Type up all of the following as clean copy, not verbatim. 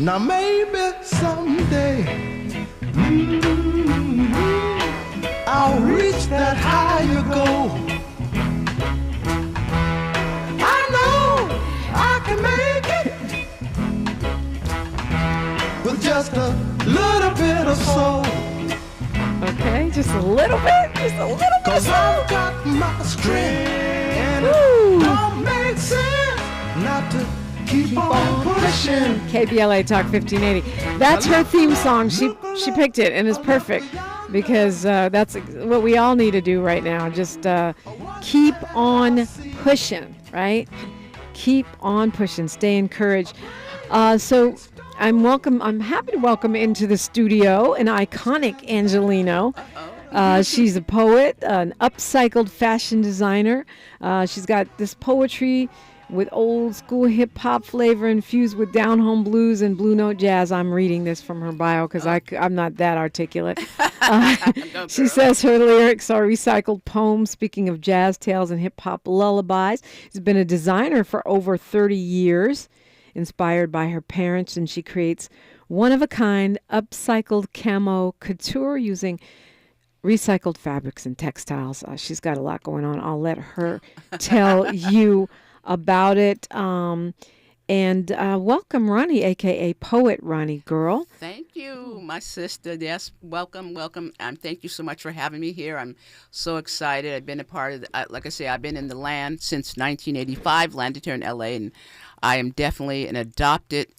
Now maybe someday I'll reach that higher goal. I know I can make it with just a little bit of soul. Okay, just a little bit, just a little bit. 'Cause I've got my strength and it don't make sense not to keep on pushing. KBLA Talk 1580. That's her theme song. She picked it, and it's perfect because that's what we all need to do right now. Just keep on pushing, right? Keep on pushing. Stay encouraged. So I'm happy to welcome into the studio an iconic Angelino. She's a poet, an upcycled fashion designer. She's got this poetry with old school hip hop flavor infused with down home blues and blue note jazz. I'm reading this from her bio because I'm not that articulate. She says her lyrics are recycled poems speaking of jazz tales and hip hop lullabies. She's been a designer for over 30 years, inspired by her parents, and she creates one-of-a-kind upcycled camo couture using recycled fabrics and textiles. She's got a lot going on. I'll let her tell you about it. And welcome, Roni, a.k.a. Poet Roni Girl. Thank you, my sister. Yes, welcome. Thank you so much for having me here. I'm so excited. I've been a part of, like I say, I've been in the land since 1985, landed here in L.A., and I am definitely an adopted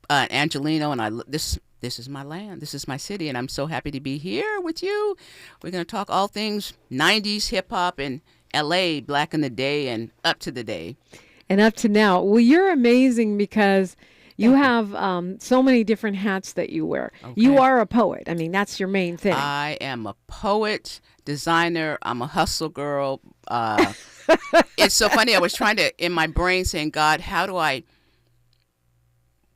Angelino, and this is my land. This is my city, and I'm so happy to be here with you. We're going to talk all things 90s hip-hop and L.A., back in the day and up to the day. And up to now. Well, you're amazing because you have so many different hats that you wear. Okay. You are a poet. I mean, that's your main thing. I am a poet, designer. I'm a hustle girl. It's so funny. I was trying to, in my brain, saying, God, how do I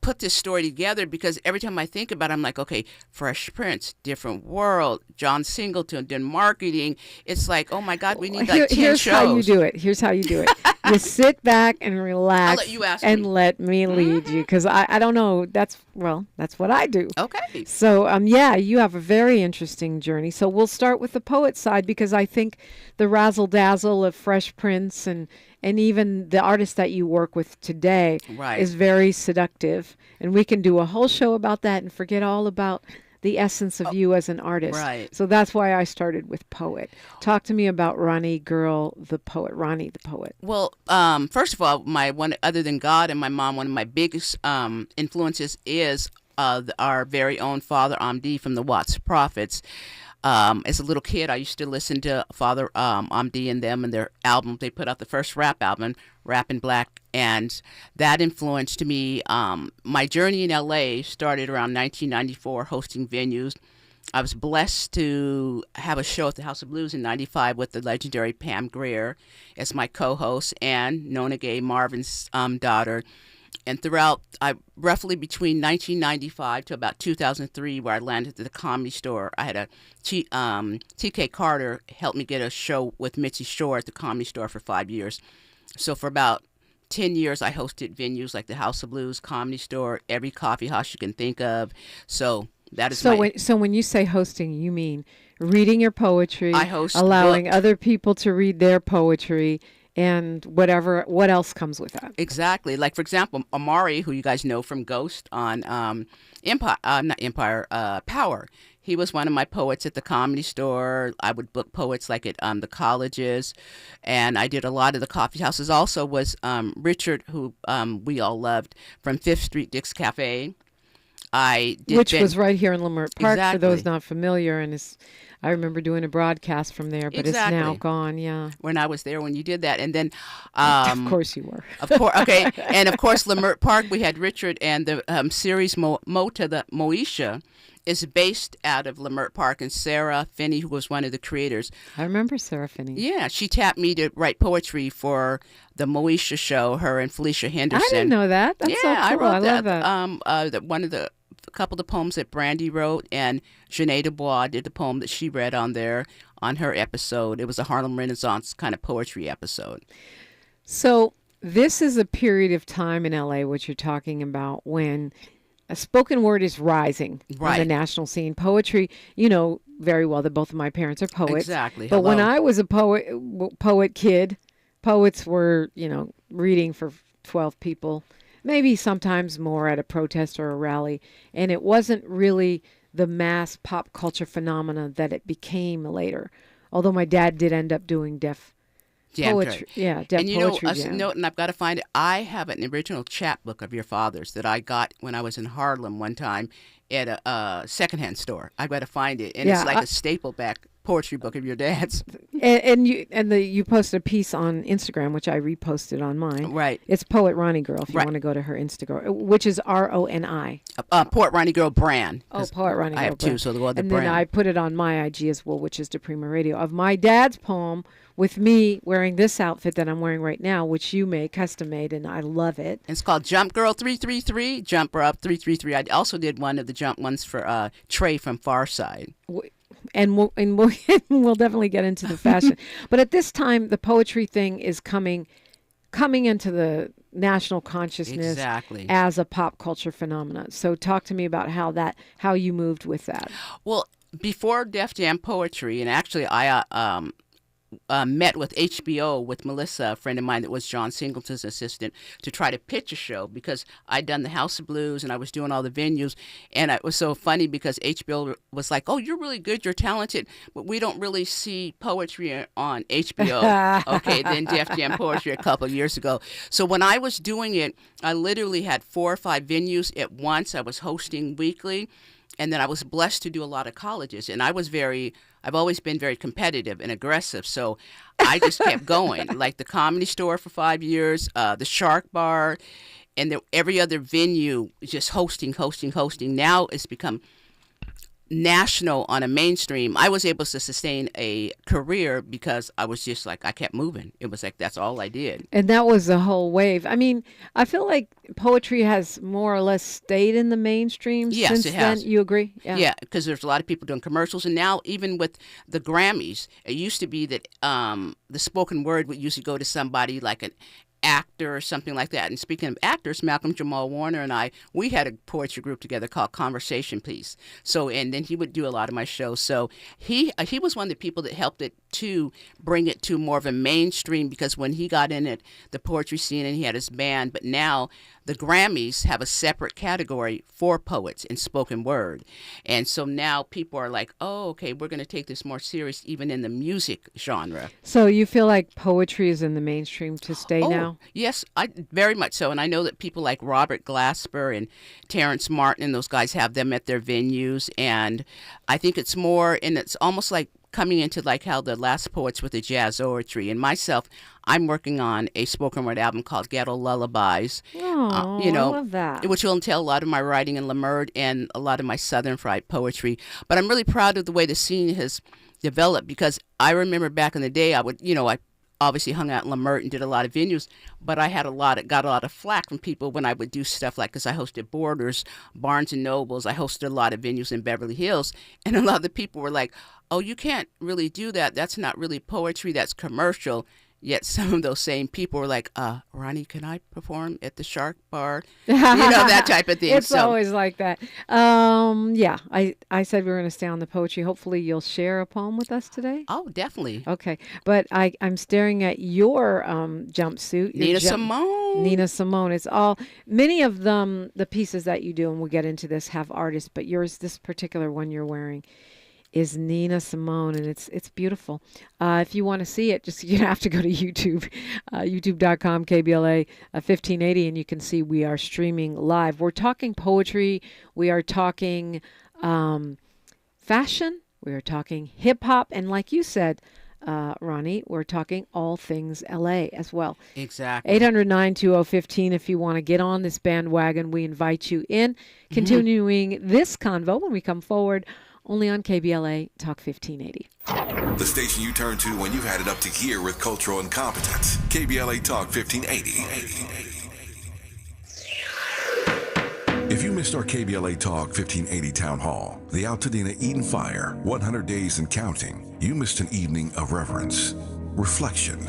put this story together? Because every time I think about it, I'm like, okay, Fresh Prince, Different World, John Singleton, then marketing. It's like, oh my God, we need like 10 Here's shows. how you do it. Here's how you do it. You sit back and relax. I'll let you ask and me. Let me lead you, because I don't know. That's what I do. Okay. So yeah, you have a very interesting journey. So we'll start with the poet side, because I think the razzle dazzle of Fresh Prince and even the artists that you work with today is very seductive. And we can do a whole show about that and forget all about the essence of you as an artist. Right. So that's why I started with poet. Talk to me about Roni Girl, the poet. Roni, the poet. Well, first of all, other than God and my mom, one of my biggest influences is our very own Father Amdi from the Watts Prophets. As a little kid, I used to listen to Father Amdi and them and their album. They put out the first rap album, Rap in Black, and that influenced me. My journey in L.A. started around 1994, hosting venues. I was blessed to have a show at the House of Blues in 95 with the legendary Pam Grier as my co-host and Nona Gay, Marvin's daughter. And throughout, roughly between 1995 to about 2003, where I landed at the Comedy Store, I had T.K. Carter helped me get a show with Mitzi Shore at the Comedy Store for 5 years. So for about 10 years, I hosted venues like the House of Blues, Comedy Store, every coffee house you can think of. So that is So when you say hosting, you mean reading your poetry, I host allowing other people to read their poetry, and what else comes with that. Exactly. Like, for example, Amari, who you guys know from Ghost on Power. He was one of my poets at the Comedy Store. I would book poets like at the colleges, and I did a lot of the coffee houses. Also was Richard, who we all loved, from Fifth Street Dick's Cafe. Which was right here in Leimert Park, exactly. For those not familiar, and I remember doing a broadcast from there, but exactly. It's now gone. Yeah. When I was there, when you did that, and then of course you were. Of course, okay, and of course, Leimert Park. We had Richard, and the series Mota, the Moesha, is based out of Leimert Park, and Sarah Finney, who was one of the creators. I remember Sarah Finney. Yeah, she tapped me to write poetry for the Moesha show. Her and Felicia Henderson. I didn't know that. That's so cool. I wrote love that. One of the. A couple of the poems that Brandy wrote, and Janae Dubois did the poem that she read on there on her episode. It was a Harlem Renaissance kind of poetry episode. So this is a period of time in LA, what you're talking about, when spoken word is rising on the Right. national scene. Poetry, you know very well that both of my parents are poets. Exactly. But when Hello. I was a poet kid, poets were, reading for 12 people, maybe sometimes more at a protest or a rally. And it wasn't really the mass pop culture phenomena that it became later. Although my dad did end up doing deaf Jam poetry. jam. Yeah, deaf And you know, poetry a jam. note, and I've got to find it. I have an original chapbook of your father's that I got when I was in Harlem one time at a secondhand store. I've got to find it, and Yeah, it's like a staple back poetry book of your dad's. You posted a piece on Instagram, which I reposted on mine. Right. It's Poet Roni Girl. If you Right. want to go to her Instagram, which is RONI. Poet Roni Girl brand. Oh, 'cause Poet Roni Girl. I have two, brand. so they'll go with the And brand. then I put it on my IG as well, which is DiPrima Radio, of my dad's poem with me wearing this outfit that I'm wearing right now, which you made, custom made, and I love it. It's called Jump Girl 333, Jumper Up 333. I also did one of the jump ones for Trey from Farside. And we'll we'll definitely get into the fashion. But at this time, the poetry thing is coming into the national consciousness Exactly. as a pop culture phenomenon. So talk to me about how you moved with that. Well, before Def Jam Poetry, and actually I met with HBO with Melissa, a friend of mine that was John Singleton's assistant, to try to pitch a show because I'd done the House of Blues and I was doing all the venues. And it was so funny because HBO was like, oh, you're really good, you're talented, but we don't really see poetry on HBO. Okay, then Def Jam Poetry a couple of years ago. So when I was doing it, I literally had 4 or 5 venues at once. I was hosting weekly. And then I was blessed to do a lot of colleges. And I've always been very competitive and aggressive. So I just kept going. Like the Comedy Store for 5 years, the Shark Bar, and every other venue, just hosting. Now it's become national on a mainstream. I was able to sustain a career because I was just like, I kept moving. It was like, that's all I did. And that was the whole wave. I mean, I feel like poetry has more or less stayed in the mainstream Yes, since it has. then. You agree? Yeah, because there's a lot of people doing commercials, and now even with the Grammys, it used to be that the spoken word would usually go to somebody like an actor or something like that. And speaking of actors, Malcolm Jamal Warner and we had a poetry group together called Conversation Piece. So, and then he would do a lot of my shows. So he was one of the people that helped it to bring it to more of a mainstream, because when he got in it, the poetry scene, and he had his band, but now the Grammys have a separate category for poets in spoken word. And so now people are like, oh, okay, we're going to take this more serious, even in the music genre. So you feel like poetry is in the mainstream to stay now? Yes, I very much so. And I know that people like Robert Glasper and Terrence Martin and those guys have them at their venues. And I think it's more, and it's almost like coming into like how the last poets with the jazz oratory. And myself, I'm working on a spoken word album called Ghetto Lullabies. Oh, I love that. Which will entail a lot of my writing in Lemurd and a lot of my Southern Fried poetry. But I'm really proud of the way the scene has developed, because I remember back in the day, I obviously hung out in Lemert and did a lot of venues, but I got a lot of flack from people when I would do stuff like, because I hosted Borders, Barnes and Nobles, I hosted a lot of venues in Beverly Hills, and a lot of the people were like, oh, you can't really do that. That's not really poetry, that's commercial. Yet some of those same people were like, Ronnie, can I perform at the Shark Bar? That type of thing. It's always like that. Yeah, I said we were going to stay on the poetry. Hopefully you'll share a poem with us today. Oh, definitely. Okay, but I'm staring at your jumpsuit. Nina Simone. Nina Simone. It's all, many of them, the pieces that you do, and we'll get into this, have artists, but yours, this particular one you're wearing, is Nina Simone, and it's beautiful. If you want to see it, you have to go to YouTube, youtube.com, KBLA 1580, and you can see we are streaming live. We're talking poetry. We are talking fashion. We are talking hip-hop. And like you said, Ronnie, we're talking all things LA as well. Exactly. 800-920-15 if you want to get on this bandwagon. We invite you in. Continuing this convo when we come forward, only on KBLA Talk 1580. The station you turn to when you've had it up to gear with cultural incompetence. KBLA Talk 1580. If you missed our KBLA Talk 1580 Town Hall, the Altadena Eden Fire, 100 Days and Counting, you missed an evening of reverence, reflection,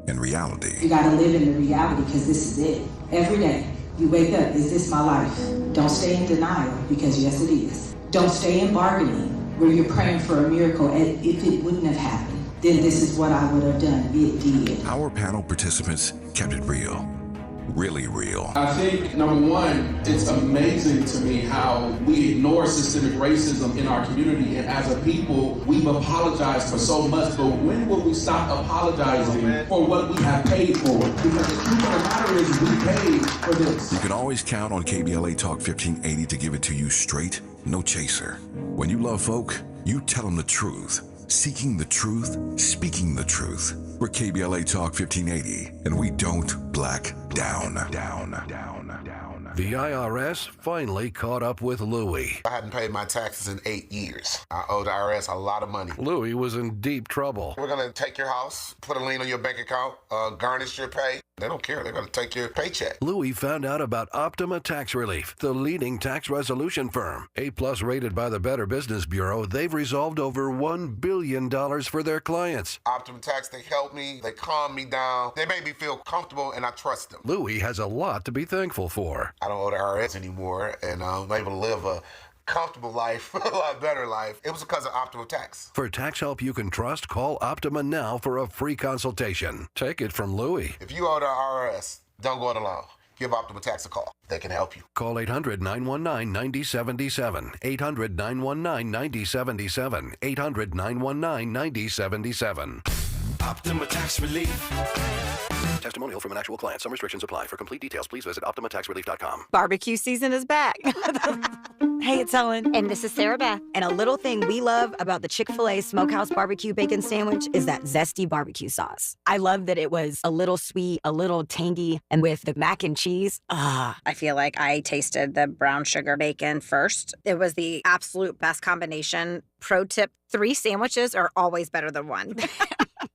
and reality. You gotta live in the reality, because this is it. Every day, You wake up, is this my life? Don't stay in denial, because yes, it is. Don't stay in bargaining, where you're praying for a miracle, and if it wouldn't have happened, then this is what I would have done. It did. Our panel participants kept it real. Really real. I think, number one, it's amazing to me how we ignore systemic racism in our community, and as a people, we've apologized for so much, but when will we stop apologizing for what we have paid for? Because the truth of the matter is, we paid for this. You can always count on KBLA Talk 1580 to give it to you straight, no chaser. When you love folk, you tell them the truth. Seeking the truth, speaking the truth. We're KBLA Talk 1580, and we don't black down. The IRS finally caught up with Louie. I hadn't paid my taxes in 8 years. I owe the IRS a lot of money. Louie was in deep trouble. We're going to take your house, put a lien on your bank account, garnish your pay. They don't care. They're going to take your paycheck. Louie found out about Optima Tax Relief, the leading tax resolution firm. A-plus rated by the Better Business Bureau, they've resolved over $1 billion for their clients. Optima Tax, they help me. They calm me down. They make me feel comfortable, and I trust them. Louie has a lot to be thankful for. I don't owe the IRS anymore, and I'm able to live a comfortable life, a lot better life. It was because of Optima Tax. For tax help you can trust, call Optima now for a free consultation. Take it from Louie. If you owe the IRS, don't go it alone. Give Optima Tax a call. They can help you. Call 800-919-9077. 800-919-9077. 800-919-9077. Optima Tax Relief. Testimonial from an actual client. Some restrictions apply. For complete details, please visit OptimaTaxRelief.com. Barbecue season is back. Hey, it's Ellen. And this is Sarah Beth. And a little thing we love about the Chick-fil-A Smokehouse Barbecue Bacon Sandwich is that zesty barbecue sauce. I love that it was a little sweet, a little tangy, and with the mac and cheese, I feel like I tasted the brown sugar bacon first. It was the absolute best combination. Pro tip, 3 sandwiches are always better than 1.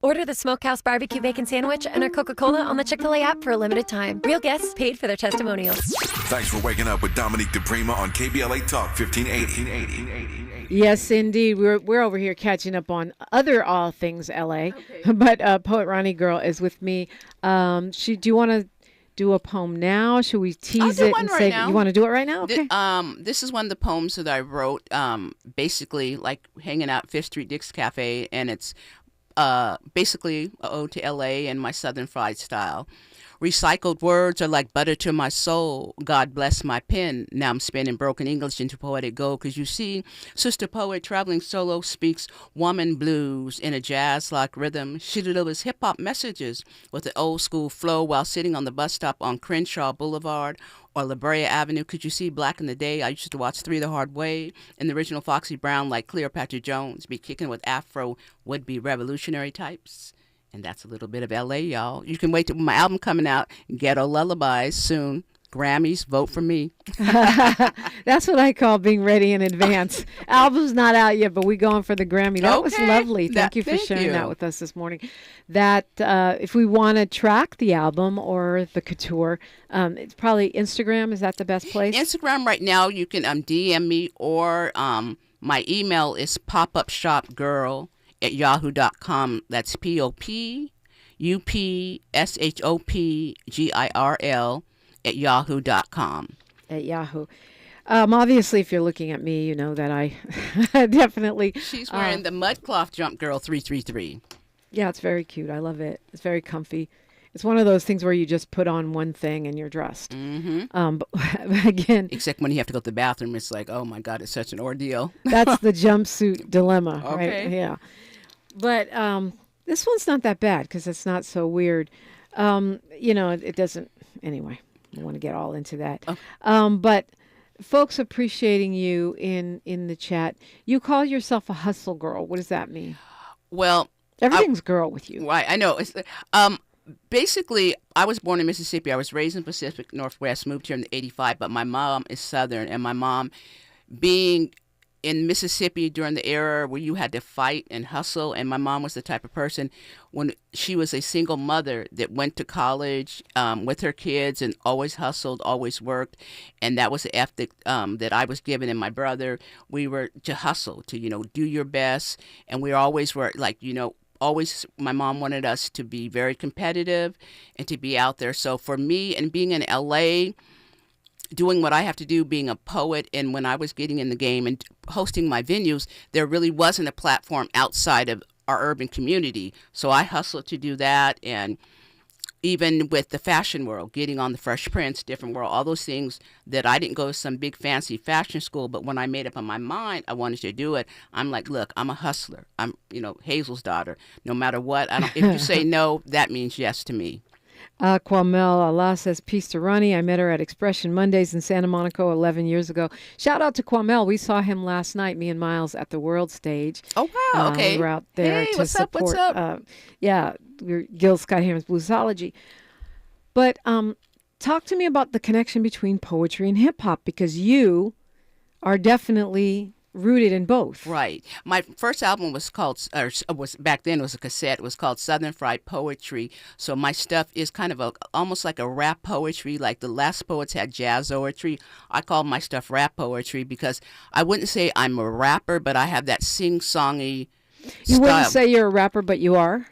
Order the Smokehouse Barbecue Bacon Sandwich and our Coca-Cola on the Chick-fil-A app for a limited time. Real guests paid for their testimonials. Thanks for waking up with Dominique DiPrima on KBLA Talk 1580. Yes, indeed. We're over here catching up on other all things LA. Okay. But Poet Roni Girl is with me. Do you want to do a poem now? Should we tease it and say you want to do it right now? Okay. This is one of the poems that I wrote, basically like hanging out at Fifth Street Dick's Cafe, and it's basically a ode to LA and my Southern fried style. Recycled words are like butter to my soul. God bless my pen. Now I'm spinning broken English into poetic gold. Because you see, Sister Poet traveling solo speaks woman blues in a jazz-like rhythm. She delivers hip-hop messages with an old-school flow while sitting on the bus stop on Crenshaw Boulevard or La Brea Avenue. Could you see back in the day? I used to watch Three the Hard Way and the original Foxy Brown like Cleopatra Jones be kicking with Afro would-be revolutionary types. And that's a little bit of LA, y'all. You can wait till my album coming out, Ghetto Lullabies, soon. Grammys, vote for me. That's what I call being ready in advance. Album's not out yet, but we going for the Grammy. That was lovely. Thank you for sharing that with us this morning. That if we want to track the album or the couture, it's probably Instagram. Is that the best place? Instagram right now, you can DM me, or my email is popupshopgirl@yahoo.com. That's POPUPSHOPGIRL @yahoo.com. At Yahoo. Obviously, if you're looking at me, you know that I definitely... She's wearing the Mudcloth Jump Girl 333. Yeah, it's very cute. I love it. It's very comfy. It's one of those things where you just put on one thing and you're dressed. Mm-hmm. But again... Except when you have to go to the bathroom, it's like, oh my God, it's such an ordeal. That's the jumpsuit dilemma, okay. Right? Yeah. But this one's not that bad because it's not so weird. It doesn't... Anyway, I don't want to get all into that. Oh. But folks appreciating you in the chat. You call yourself a hustle girl. What does that mean? Well... Everything's girl with you. Right, I know. It's, basically, I was born in Mississippi. I was raised in Pacific Northwest, moved here in '85, but my mom is Southern, and my mom being in Mississippi during the era where you had to fight and hustle, and my mom was the type of person when she was a single mother that went to college with her kids and always hustled, always worked, and that was the ethic that I was given and my brother. We were to hustle, to, do your best, and we always were like, always, my mom wanted us to be very competitive and to be out there. So for me, and being in LA, doing what I have to do, being a poet, and when I was getting in the game and hosting my venues, there really wasn't a platform outside of our urban community. So I hustled to do that, and even with the fashion world, getting on the Fresh Prince, Different World, all those things that I didn't go to some big fancy fashion school, but when I made up in my mind I wanted to do it, I'm like, look, I'm a hustler. I'm, Hazel's daughter. No matter what, if you say no, that means yes to me. Kwamel Allah says, peace to Roni. I met her at Expression Mondays in Santa Monica 11 years ago. Shout out to Kwamel. We saw him last night, me and Miles, at the World Stage. Oh, wow. Okay. We were out there to what's support. Up? What's up? We're Gil Scott Hammon's Bluesology. But talk to me about the connection between poetry and hip hop, because you are definitely rooted in both. Right. My first album was called, back then it was a cassette. It was called Southern Fried Poetry. So my stuff is kind of almost like a rap poetry, like the last poets had jazz poetry. I call my stuff rap poetry because I wouldn't say I'm a rapper, but I have that sing-songy You style. wouldn't say you're a rapper, but you are?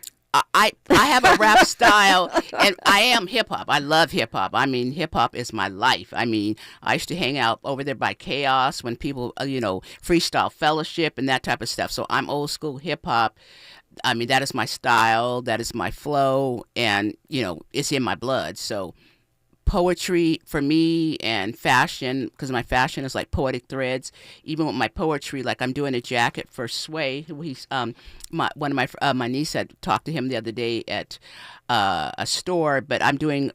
I have a rap style, and I am hip-hop. I love hip-hop. I mean, hip-hop is my life. I mean, I used to hang out over there by Chaos when people, freestyle fellowship and that type of stuff. So I'm old school hip-hop. I mean, that is my style. That is my flow. And, it's in my blood. So poetry for me and fashion, because my fashion is like poetic threads. Even with my poetry, like I'm doing a jacket for Sway. He's one of my niece had talked to him the other day at a store, but I'm doing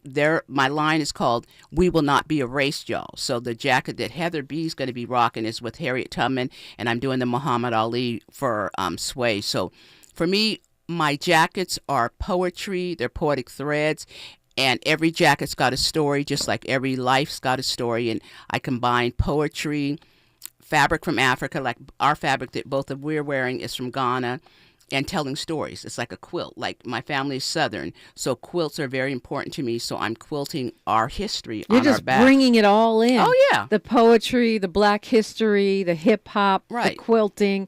my line is called "We Will Not Be Erased, Y'all." So the jacket that Heather B is going to be rocking is with Harriet Tubman, and I'm doing the Muhammad Ali for Sway. So for me, my jackets are poetry. They're poetic threads. And every jacket's got a story, just like every life's got a story. And I combine poetry, fabric from Africa, like our fabric that both of we're wearing is from Ghana, and telling stories. It's like a quilt. Like my family is Southern, so quilts are very important to me. So I'm quilting our history on our back. You're just bringing it all in. Oh, yeah. The poetry, the Black history, the hip hop, right. The quilting.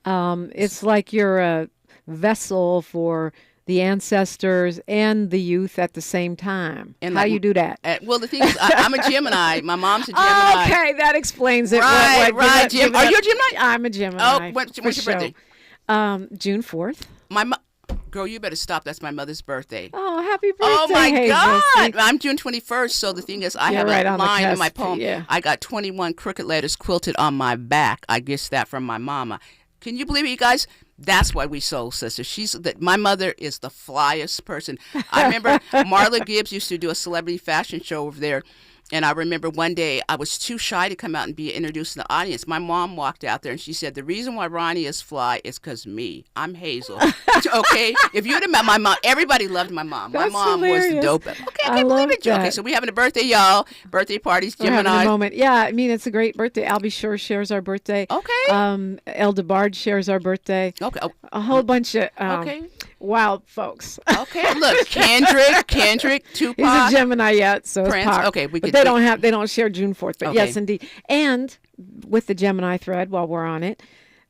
It's like you're a vessel for the ancestors and the youth at the same time. And how you do that? Well, the thing is, I'm a Gemini. My mom's a Gemini. Okay, that explains it. Right. Are you a Gemini? I'm a Gemini. Oh, when's your birthday? June 4th. Girl, you better stop. That's my mother's birthday. Oh, happy birthday! Oh my Hazel. God! I'm June 21st. So the thing is, I have right a line in my cusp, poem. yeah. I got 21 crooked letters quilted on my back. I guess that from my mama. Can you believe it, you guys? That's why we soul sisters. My mother is the flyest person. I remember Marla Gibbs used to do a celebrity fashion show over there. And I remember one day I was too shy to come out and be introduced to the audience. My mom walked out there and she said, the reason why Roni is fly is because me. I'm Hazel. Okay? If you'd have met my mom, everybody loved my mom. That's my mom hilarious. was the dope. Okay, I can't believe it. That. Okay, so we having a birthday, y'all. Birthday parties, We're having Gemini. a moment. Yeah, I mean, it's a great birthday. Albie Shore shares our birthday. Okay. Elda Bard shares our birthday. Okay. A whole bunch of okay. wild folks. Okay, look, Kendrick, Tupac. He's a Gemini yet, so Prince. it's Pac. Okay, but they don't share June 4th. But okay. yes, indeed. And with the Gemini thread, while we're on it,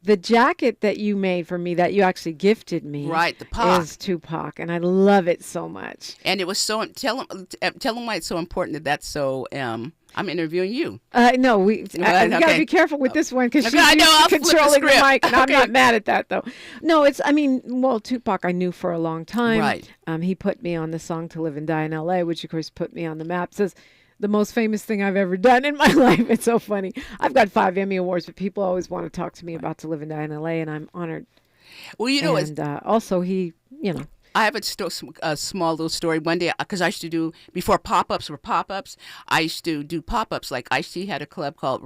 the jacket that you made for me, that you actually gifted me, right, the Pac, is Tupac, and I love it so much. And it was so. Tell them why it's so important that that's so. I'm interviewing you. No, we got to be careful with this one because she's controlling the mic, and I'm not mad at that, though. No, Tupac I knew for a long time. Right. He put me on the song To Live and Die in L.A., which, of course, put me on the map. Says, the most famous thing I've ever done in my life. It's so funny. I've got 5 Emmy Awards, but people always want to talk to me about To Live and Die in L.A., and I'm honored. Well, and also he, I have a small little story. One day, because I used to do, before pop-ups were pop-ups, I used to do pop-ups. Like Ice-T had a club called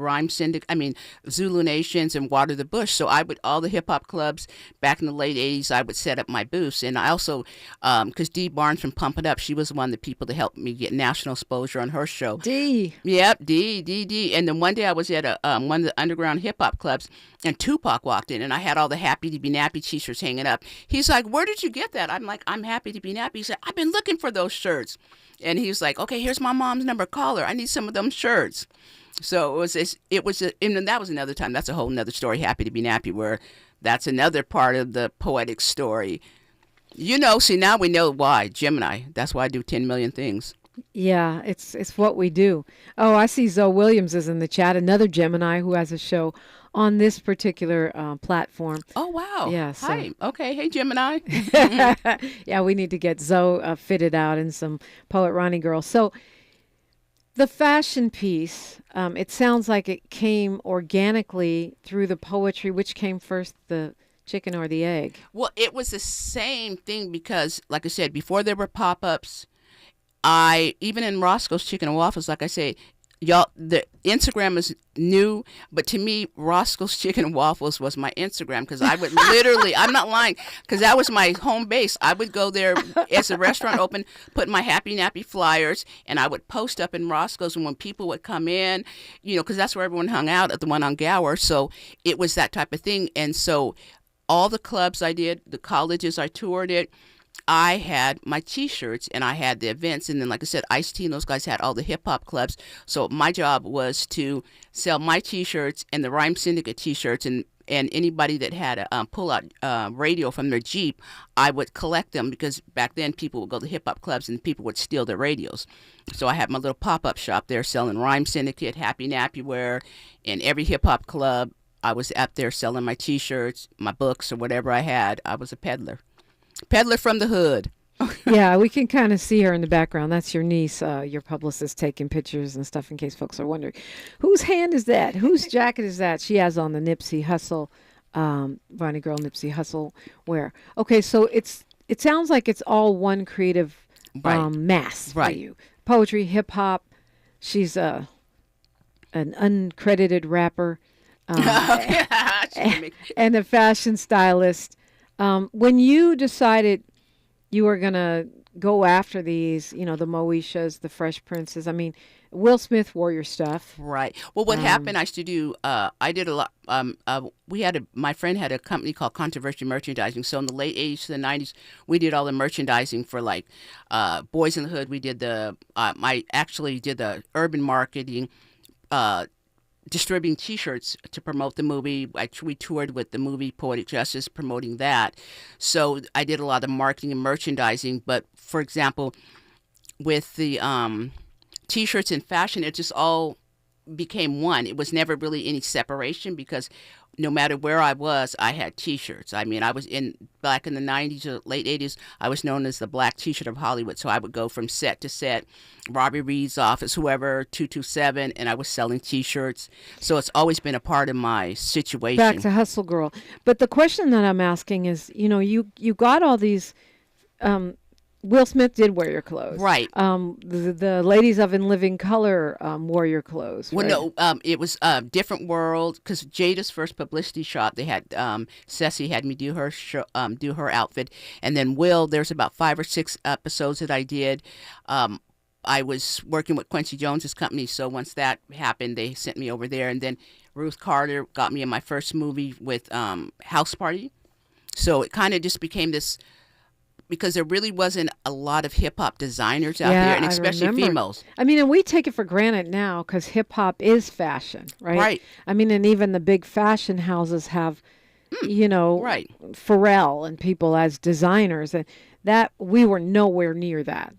Zulu Nations and Water the Bush. So all the hip-hop clubs back in the late 80s, I would set up my booths. And I also, because Dee Barnes from Pump It Up, she was one of the people that helped me get national exposure on her show. Dee. Yep, Dee. And then one day I was at one of the underground hip-hop clubs, and Tupac walked in, and I had all the Happi Nappi t-shirts hanging up. He's like, where did you get that? I'm like, I'm happy to be nappy. He said, I've been looking for those shirts. And he was like, okay, here's my mom's number. Call her. I need some of them shirts. So and then that was another time. That's a whole nother story, Happy to be Nappy, where that's another part of the poetic story. See, now we know why. Gemini. That's why I do 10 million things. Yeah, it's what we do. Oh, I see Zoe Williams is in the chat, another Gemini who has a show on this particular platform. Oh, wow. Yeah. So. Hi. Okay. Hey, Gemini. Yeah, we need to get Zoe fitted out and some Poet Roni Girl. So the fashion piece, it sounds like it came organically through the poetry. Which came first, the chicken or the egg? Well, it was the same thing because, like I said, before there were pop-ups, even in Roscoe's Chicken and Waffles, like I say, y'all, the Instagram is new, but to me, Roscoe's Chicken and Waffles was my Instagram because I would literally, I'm not lying, because that was my home base. I would go there as the restaurant opened, put my Happi Nappi flyers, and I would post up in Roscoe's, and when people would come in, because that's where everyone hung out, at the one on Gower, so it was that type of thing. And so all the clubs I did, the colleges I toured it, I had my T-shirts and I had the events, and then like I said, Ice-T and those guys had all the hip-hop clubs. So my job was to sell my T-shirts and the Rhyme Syndicate T-shirts, and anybody that had a pull-out radio from their Jeep, I would collect them because back then people would go to hip-hop clubs and people would steal their radios. So I had my little pop-up shop there selling Rhyme Syndicate, Happi Nappi wear, and every hip-hop club I was up there selling my T-shirts, my books, or whatever I had. I was a peddler. Peddler from the hood. Yeah, we can kind of see her in the background. That's your niece, your publicist, taking pictures and stuff in case folks are wondering. Whose hand is that? Whose jacket is that? She has on the Nipsey Hussle, Roni Girl Nipsey Hussle wear. Okay, so it sounds like it's all one creative mass for you. Poetry, hip-hop. She's an uncredited rapper and a fashion stylist. When you decided you were going to go after these, the Moeshas, the Fresh Princes, I mean, Will Smith wore your stuff. Right. Well, what happened, I used to do, I did a lot, my friend had a company called Controversy Merchandising. So in the late 80s to the 90s, we did all the merchandising for like Boys in the Hood. We did I actually did the urban marketing, distributing T-shirts to promote the movie. We toured with the movie Poetic Justice, promoting that. So I did a lot of marketing and merchandising. But for example, with the T-shirts and fashion, it just all became one. It was never really any separation because no matter where I was, I had T-shirts. I mean, I was back in the 90s or late 80s, I was known as the Black T-shirt of Hollywood. So I would go from set to set, Robbie Reed's office, whoever, 227, and I was selling T-shirts. So it's always been a part of my situation. Back to Hustle Girl. But the question that I'm asking is, you got all these... Will Smith did wear your clothes. Right. The ladies of In Living Color wore your clothes. Well, right? no, it was Different World, because Jada's first publicity shot, they had, Ceci had me do her do her outfit. And then Will, there's about 5 or 6 episodes that I did. I was working with Quincy Jones's company, so once that happened, they sent me over there. And then Ruth Carter got me in my first movie with House Party. So it kind of just became this... because there really wasn't a lot of hip-hop designers out there, and especially females. I mean, and we take it for granted now because hip-hop is fashion, right? Right. I mean, and even the big fashion houses have, right. Pharrell and people as designers. And that, we were nowhere near that.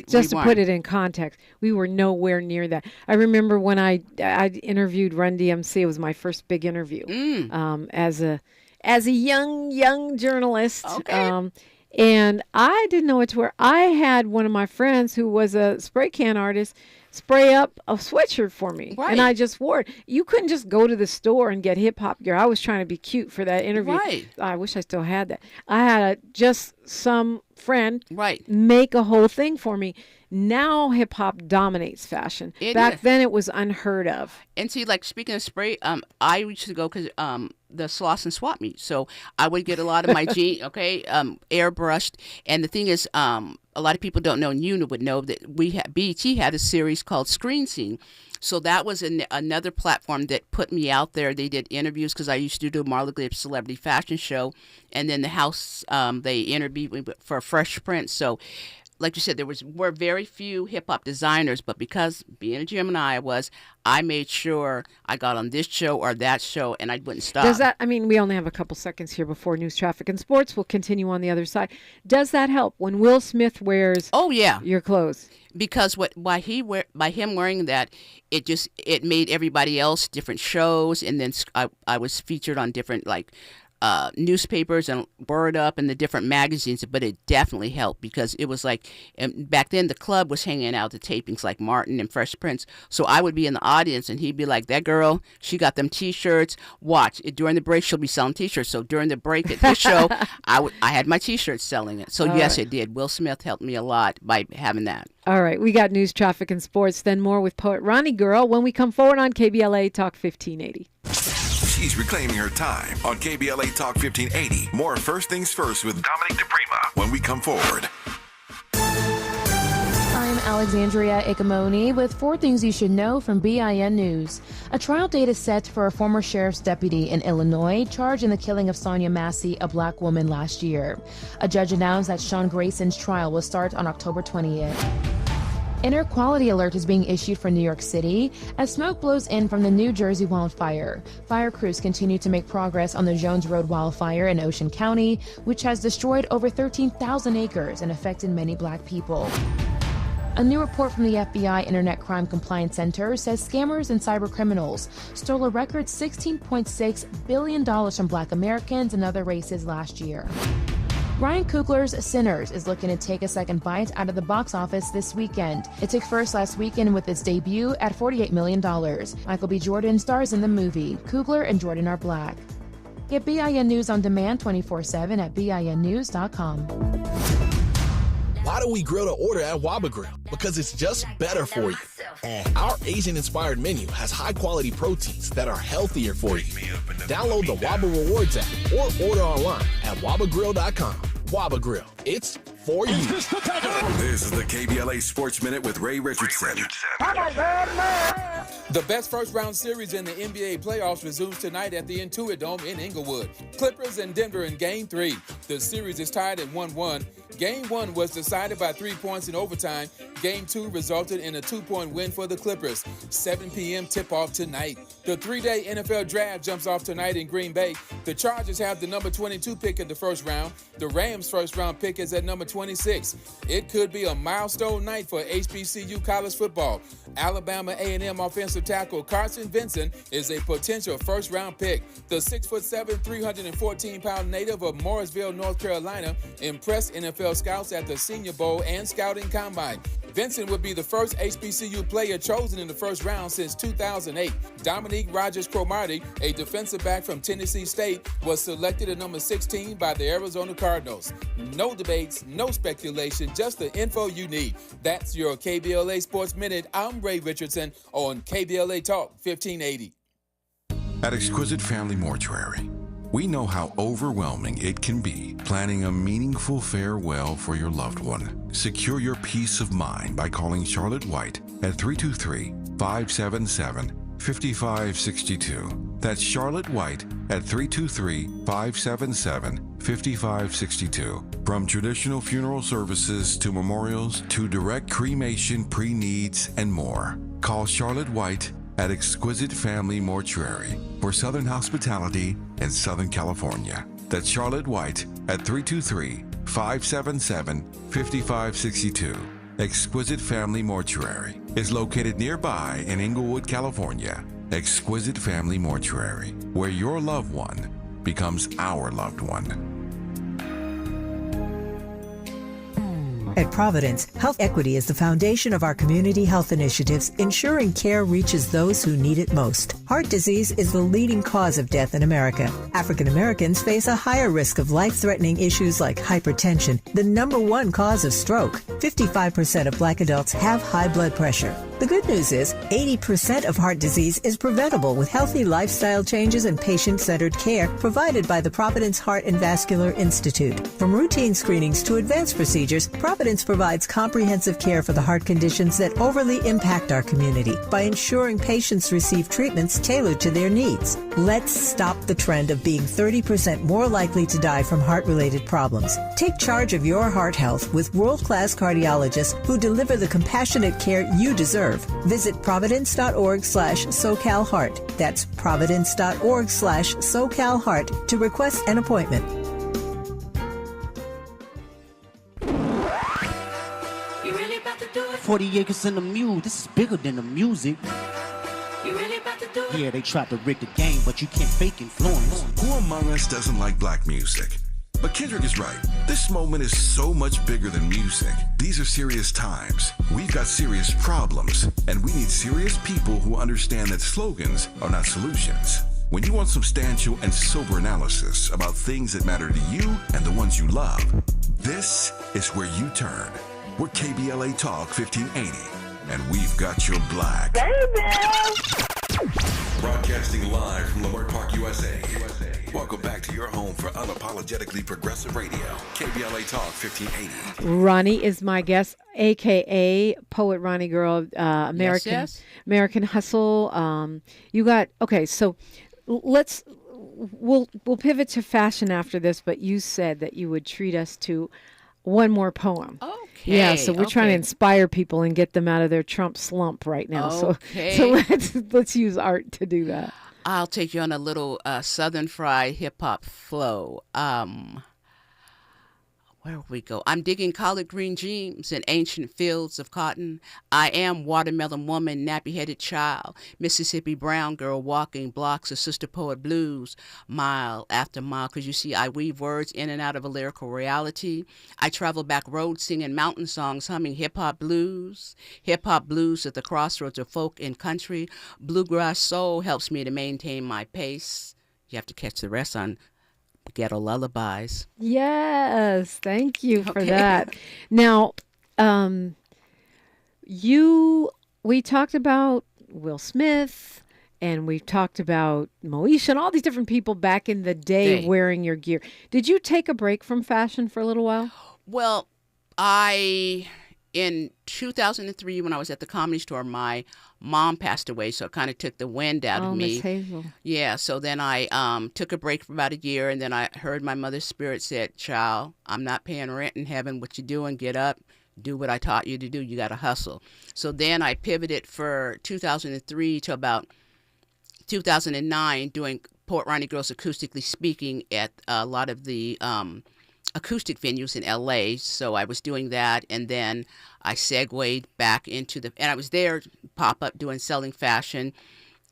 Just to put it in context, we were nowhere near that. I remember when I interviewed Run DMC, it was my first big interview as a young journalist. Okay. And I didn't know what to wear. I had one of my friends who was a spray can artist spray up a sweatshirt for me. Right. And I just wore it. You couldn't just go to the store and get hip-hop gear. I was trying to be cute for that interview. Right. I wish I still had that. I had just some friend right. make a whole thing for me. Now hip-hop dominates fashion. Back then it was unheard of. And see, like, speaking of spray, I used to go because the Sloss and Swap meet. So I would get a lot of my jeans, airbrushed. And the thing is, a lot of people don't know, and you would know, that BET had a series called Screen Scene. So that was another platform that put me out there. They did interviews because I used to do Marla Gibbs Celebrity Fashion Show. And then the house, they interviewed me for Fresh Prince. So like you said, were very few hip-hop designers, but because being a Gemini I made sure I got on this show or that show, and I wouldn't stop. Does that, I mean, we only have a couple seconds here before news, traffic, and sports. We'll continue on the other side. Does that help when Will Smith wears your clothes? Because by him wearing that, it made everybody else different shows, and then I was featured on different, like, newspapers and Word Up and the different magazines, but it definitely helped because it was like, back then the club was hanging out the tapings like Martin and Fresh Prince, so I would be in the audience and he'd be like, that girl, she got them t-shirts, watch it, during the break she'll be selling t-shirts. So during the break at this show I had my t-shirts selling it. So yes, it did. Will Smith helped me a lot by having that. All right, we got news, traffic, and sports, then more with poet Roni Girl when we come forward on KBLA Talk 1580. She's reclaiming her time on KBLA Talk 1580. More First Things First with Dominique DiPrima when we come forward. I'm Alexandria Ikamoni with 4 things you should know from BIN News. A trial date is set for a former sheriff's deputy in Illinois charged in the killing of Sonia Massey, a black woman, last year. A judge announced that Sean Grayson's trial will start on October 20th. An air quality alert is being issued for New York City as smoke blows in from the New Jersey wildfire. Fire crews continue to make progress on the Jones Road wildfire in Ocean County, which has destroyed over 13,000 acres and affected many black people. A new report from the FBI Internet Crime Compliance Center says scammers and cyber criminals stole a record $16.6 billion from black Americans and other races last year. Ryan Coogler's Sinners is looking to take a second bite out of the box office this weekend. It took first last weekend with its debut at $48 million. Michael B. Jordan stars in the movie. Coogler and Jordan are black. Get BIN News on demand 24/7 at BINnews.com. Why do we grill to order at Waba Grill? Because it's just better for you. Our Asian-inspired menu has high-quality proteins that are healthier for you. Download the Waba Rewards app or order online at wabagrill.com. Waba Grill, it's for you. This is the KBLA Sports Minute with Ray Richardson. The best first-round series in the NBA playoffs resumes tonight at the Intuit Dome in Inglewood. Clippers and Denver in Game 3. The series is tied at 1-1. Game 1 was decided by 3 points in overtime. Game 2 resulted in a 2-point win for the Clippers. 7 p.m. tip-off tonight. The 3-day NFL draft jumps off tonight in Green Bay. The Chargers have the number 22 pick in the first round. The Rams' first-round pick is at number 26. It could be a milestone night for HBCU college football. Alabama A&M offensive tackle Carson Vincent is a potential first-round pick. The 6'7", 314-pound native of Morrisville, North Carolina, impressed NFL scouts at the Senior Bowl and Scouting Combine. Vincent would be the first HBCU player chosen in the first round since 2008. Dominique Rodgers-Cromartie, a defensive back from Tennessee State, was selected at number 16 by the Arizona Cardinals. No debates, no speculation, just the info you need. That's your KBLA Sports Minute. I'm Ray Richardson on KBLA Talk 1580. At Exquisite Family Mortuary, we know how overwhelming it can be planning a meaningful farewell for your loved one. Secure your peace of mind by calling Charlotte White at 323-577-5562. That's Charlotte White at 323-577-5562. From traditional funeral services to memorials to direct cremation, pre-needs, and more. Call Charlotte White at Exquisite Family Mortuary for Southern hospitality in Southern California. That's Charlotte White at 323-577-5562. Exquisite Family Mortuary is located nearby in Inglewood, California. Exquisite Family Mortuary, where your loved one becomes our loved one. At Providence, health equity is the foundation of our community health initiatives, ensuring care reaches those who need it most. Heart disease is the leading cause of death in America. African Americans face a higher risk of life-threatening issues like hypertension, the #1 cause of stroke. 55% of Black adults have high blood pressure. The good news is 80% of heart disease is preventable with healthy lifestyle changes and patient-centered care provided by the Providence Heart and Vascular Institute. From routine screenings to advanced procedures, Providence provides comprehensive care for the heart conditions that overly impact our community by ensuring patients receive treatments tailored to their needs. Let's stop the trend of being 30% more likely to die from heart-related problems. Take charge of your heart health with world-class cardiologists who deliver the compassionate care you deserve. Visit providence.org/SoCalHeart. That's providence.org/SoCalHeart to request an appointment. You really about to do it? 40 acres in the mule. This is bigger than the music. You really about to do it? Yeah, they tried to rig the game, but you can't fake influence. Who among us doesn't like black music? But Kendrick is right. This moment is so much bigger than music. These are serious times. We've got serious problems, and we need serious people who understand that slogans are not solutions. When you want substantial and sober analysis about things that matter to you and the ones you love, this is where you turn. We're KBLA Talk 1580, and we've got your black. Broadcasting live from Leimert Park, USA. Welcome back to your home for unapologetically progressive radio, KBLA Talk 1580. Roni is my guest, a.k.a. Poet Roni Girl, American Hustle. You got, okay, so we'll pivot to fashion after this, but you said that you would treat us to one more poem. Okay. Yeah, so we're trying to inspire people and get them out of their Trump slump right now. Okay. So let's use art to do that. I'll take you on a little Southern fried hip hop flow. Where will we go? I'm digging collard green jeans in ancient fields of cotton. I am watermelon woman, nappy-headed child, Mississippi brown girl walking blocks of sister poet blues, mile after mile. Because you see, I weave words in and out of a lyrical reality. I travel back roads singing mountain songs, humming hip-hop blues at the crossroads of folk and country. Bluegrass soul helps me to maintain my pace. You have to catch the rest on Ghetto Lullabies. Yes, thank you for that. Now, we talked about Will Smith, and we've talked about Moesha and all these different people back in the day wearing your gear. Did you take a break from fashion for a little while? Well, in 2003, when I was at the Comedy Store, my mom passed away, so it kind of took the wind out of me. Miss Hazel. Yeah, so then I took a break for about a year, and then I heard my mother's spirit said, "Child, I'm not paying rent in heaven. What you doing? Get up, do what I taught you to do. You got to hustle." So then I pivoted for 2003 to about 2009, doing Poet Roni Girl's acoustically speaking at a lot of the acoustic venues in LA. So I was doing that, and then I segued back into and I was there pop-up selling fashion,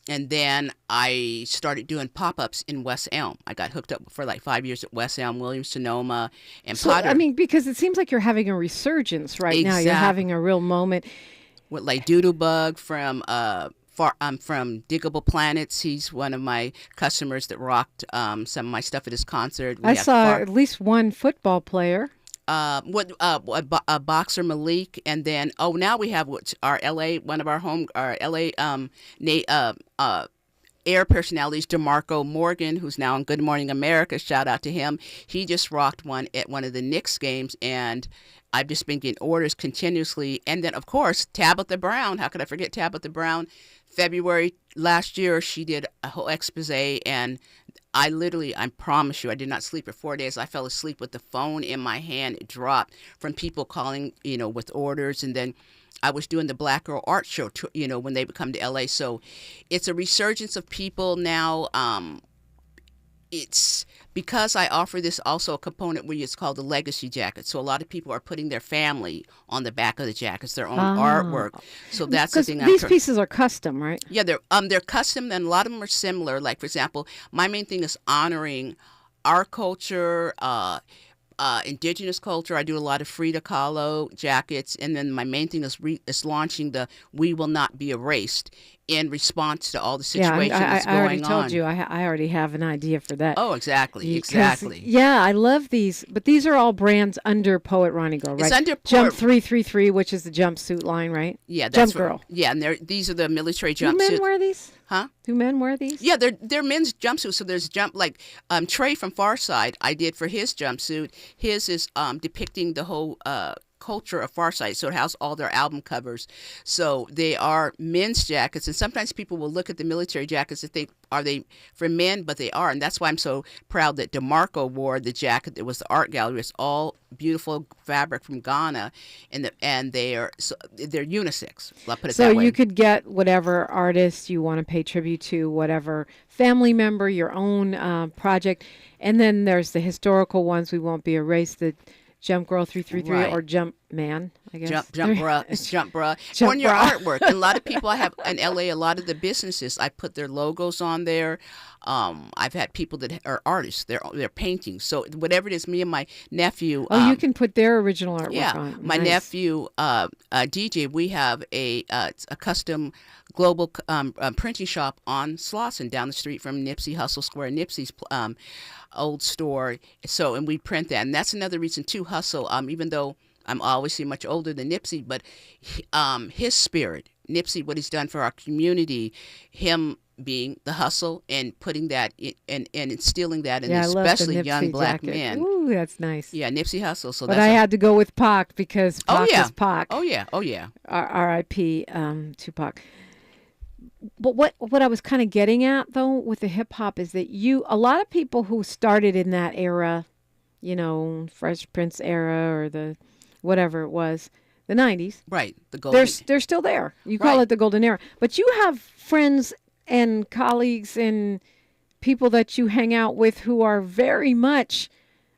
and then I started doing pop-ups in West Elm. I got hooked up for like 5 years at West Elm, Williams-Sonoma, and Potter. I mean, because it seems like you're having a resurgence right now. You're having a real moment. With like Doodlebug from Diggable Planets. He's one of my customers that rocked some of my stuff at his concert. I saw at least one football player. A boxer, Malik, and then now we have our LA, one of our LA air personalities, DeMarco Morgan, who's now on Good Morning America. Shout out to him. He just rocked one at one of the Knicks games, and I've just been getting orders continuously. And then, of course, Tabitha Brown. How could I forget Tabitha Brown? February last year, she did a whole expose, and I promise you, I did not sleep for 4 days. I fell asleep with the phone in my hand. It dropped from people calling, with orders. And then I was doing the Black Girl Art Show, when they would come to LA. So it's a resurgence of people now. It's because I offer this also a component where it's called the legacy jacket. So a lot of people are putting their family on the back of the jackets, their own artwork. So that's the thing. These pieces are custom, right? Yeah, they're custom, and a lot of them are similar. Like, for example, my main thing is honoring our culture, indigenous culture. I do a lot of Frida Kahlo jackets, and then my main thing is launching the "We Will Not Be Erased." in response to all the Yeah, situations that's I going already told on. you. I already have an idea for that. Oh, exactly, Because- exactly. Yeah, I love these, but these are all brands under Poet Roni Girl, right? It's under Jump Poet- 333, which is the jumpsuit line, right? Yeah, that's Jump Girl. Yeah, and these are the military Do jumpsuits. men wear these? Huh? Do men wear these? Yeah, they're men's jumpsuits. So there's Trey from Farside. I did for his jumpsuit. His is depicting the whole culture of Farside, so it has all their album covers. So they are men's jackets, and sometimes people will look at the military jackets and think, are they for men? But they are, and that's why I'm so proud that DeMarco wore the jacket. It was the art gallery. It's all beautiful fabric from Ghana, and they're unisex. I'll put it So that way. you could get whatever artist you want to pay tribute to, whatever family member, your own project, and then there's the historical ones. We won't be erased. The Jump Girl 333 Right. or Jump Man, I guess. Jump bruh, jump bruh. Jump On your bruh. artwork. And a lot of people I have in LA, a lot of the businesses, I put their logos on there. I've had people that are artists, they're painting. So whatever it is, me and my nephew. Oh, you can put their original artwork Yeah, on. my Nice. nephew, DJ, we have a custom global printing shop on Slauson down the street from Nipsey Hustle Square, Nipsey's old store. So, and we print that. And that's another reason too, Hustle, even though I'm obviously much older than Nipsey, but his spirit, Nipsey, what he's done for our community, him being the hustle and putting that and instilling that in I love the especially young Nipsey black jacket. men. Ooh, that's nice. Yeah, Nipsey Hustle. So But that's I had to go with Pac because Pac yeah. is Pac. Oh yeah, oh yeah. R.I.P. Tupac. But what I was kind of getting at though with the hip hop is that a lot of people who started in that era, Fresh Prince era or the whatever it was, the 90s. Right, the golden. They're still there. You call it the golden era. But you have friends and colleagues and people that you hang out with who are very much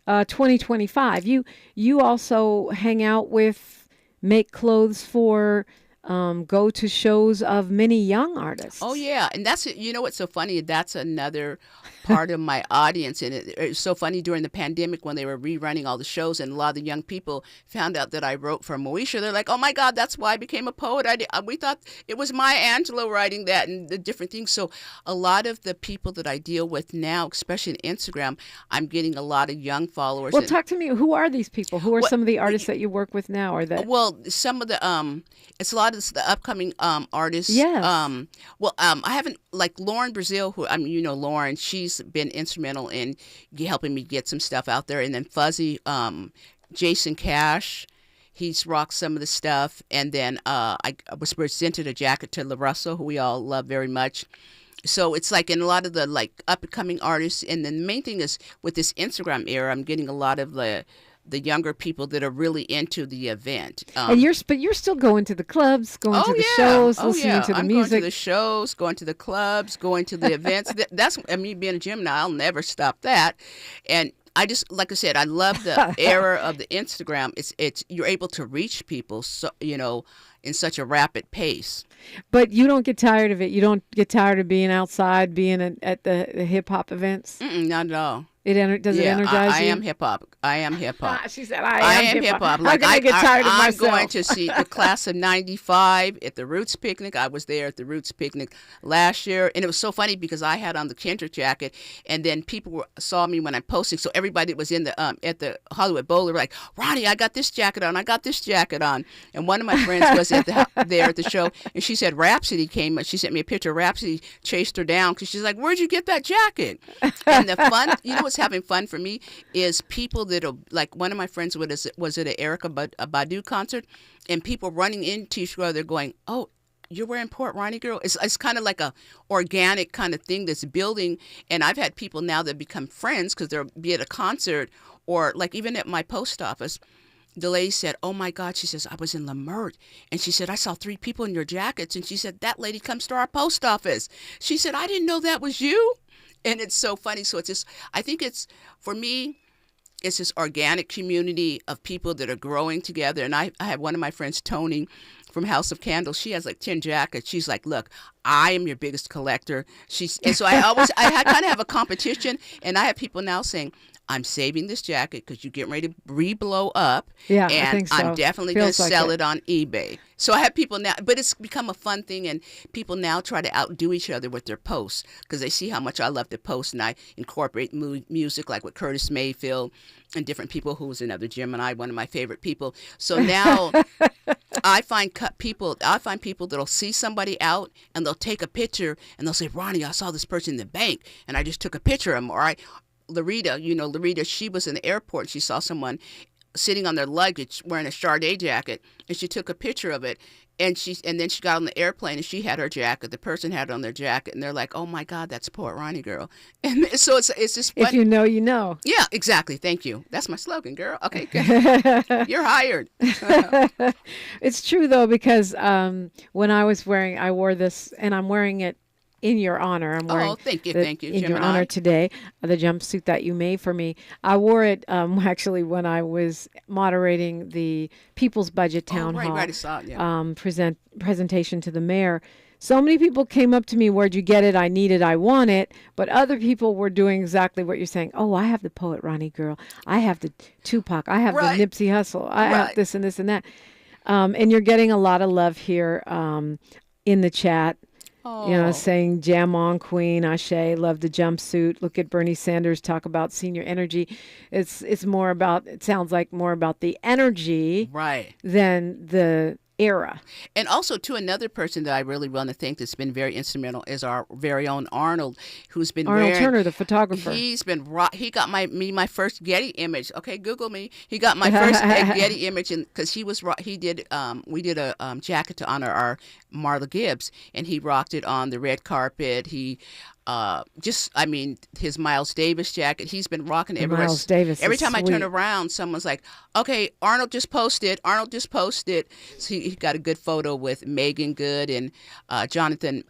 2025. You also hang out with, make clothes for, go to shows of many young artists. Oh yeah, and that's what's so funny. That's another part of my audience, and it's so funny during the pandemic when they were rerunning all the shows, and a lot of the young people found out that I wrote for Moesha. They're like, "Oh my God, that's why I became a poet." We thought it was Maya Angelou writing that and the different things. So a lot of the people that I deal with now, especially on Instagram, I'm getting a lot of young followers. Well, talk to me. Who are these people? Who are some of the artists that you work with now? Or that? Well, some of the it's a lot of the upcoming artists. Yes. I haven't, like Lauren Brazil, who Lauren, she's been instrumental in helping me get some stuff out there, and then Fuzzy, Jason Cash, he's rocked some of the stuff, and then I was presented a jacket to La Russell, who we all love very much. So it's like in a lot of the like up and coming artists, and then the main thing is with this Instagram era, I'm getting a lot of the younger people that are really into the event. And you're still going to the clubs, going to the shows, listening to the I'm music. going to the shows, going to the clubs, going to the events. That's me being a gym now. I'll never stop that. And I just, like I said, I love the era of the Instagram. It's you're able to reach people, so in such a rapid pace. But you don't get tired of it. You don't get tired of being outside, being at the hip hop events. Not at all. Does it energize I you? am hip hop. I am hip hop. She said, "I am hip hop." Like How can I get tired of I'm myself? going to see the class of '95 at the Roots picnic. I was there at the Roots picnic last year, and it was so funny because I had on the Kendrick jacket, and then people saw me when I'm posting. So everybody that was in the at the Hollywood Bowl were like, "Ronnie, I got this jacket on. I got this jacket on." And one of my friends was there at the show, and she said Rhapsody came. She sent me a picture. Rhapsody chased her down because she's like, "Where'd you get that jacket?" And the fun, what's having fun for me is people that are like, one of my friends was at an Erykah Badu concert, and people running into each other going, "Oh, you're wearing Poet Roni Girl." It's kind of like a organic kind of thing that's building. And I've had people now that become friends because they'll be at a concert or like even at my post office. The lady said, "Oh my God," she says, "I was in Lamert," and she said, "I saw 3 people in your jackets," and she said, "That lady comes to our post office." She said, "I didn't know that was you." And it's so funny. So it's just, I think it's, for me, it's this organic community of people that are growing together. And I have one of my friends, Tony, from House of Candles. She has like 10 jackets. She's like, "Look, I am your biggest collector." And so I kind of have a competition, and I have people now saying, I'm saving this jacket because you're getting ready to re-blow up. Yeah, and I think so. I'm definitely going to Feels like sell it on eBay. So I have people now, but it's become a fun thing, and people now try to outdo each other with their posts because they see how much I love to post, and I incorporate music like with Curtis Mayfield and different people, who's another Gemini, one of my favorite people. So now I find people that'll see somebody out and they'll take a picture and they'll say, Roni, I saw this person in the bank and I just took a picture of them. Or Larita, she was in the airport and she saw someone sitting on their luggage wearing a Sade jacket, and she took a picture of it, and then she got on the airplane and she had her jacket. The person had it on their jacket, and they're like, "Oh my God, that's Poet Roni Girl." And so it's just fun. If you know, you know. Yeah, exactly. Thank you. That's my slogan, girl. Okay, good. You're hired. It's true though, because when I wore this, and I'm wearing it in your honor. I'm wearing thank you, in Gemini. your honor today, the jumpsuit that you made for me. I wore it actually when I was moderating the People's Budget Town Hall I saw it, yeah. presentation to the mayor. So many people came up to me, where'd you get it? I need it, I want it. But other people were doing exactly what you're saying. Oh, I have the Poet Roni Girl. I have the Tupac. I have the Nipsey Hussle. I have this and this and that. And you're getting a lot of love here in the chat. Saying jam on queen, Ashe, love the jumpsuit. Look at Bernie Sanders talk about senior energy. It sounds like more about the energy than the era. And also, too, another person that I really want to thank that's been very instrumental is our very own Arnold, who's been Arnold Turner, the photographer. He got my first Getty image. Okay, Google me. He got my first Getty image, because we did a jacket to honor our Marla Gibbs, and he rocked it on the red carpet. He his Miles Davis jacket, he's been rocking everywhere. Miles Davis Every is time sweet. I turn around, someone's like, okay, Arnold just posted. So he got a good photo with Megan Good and Jonathan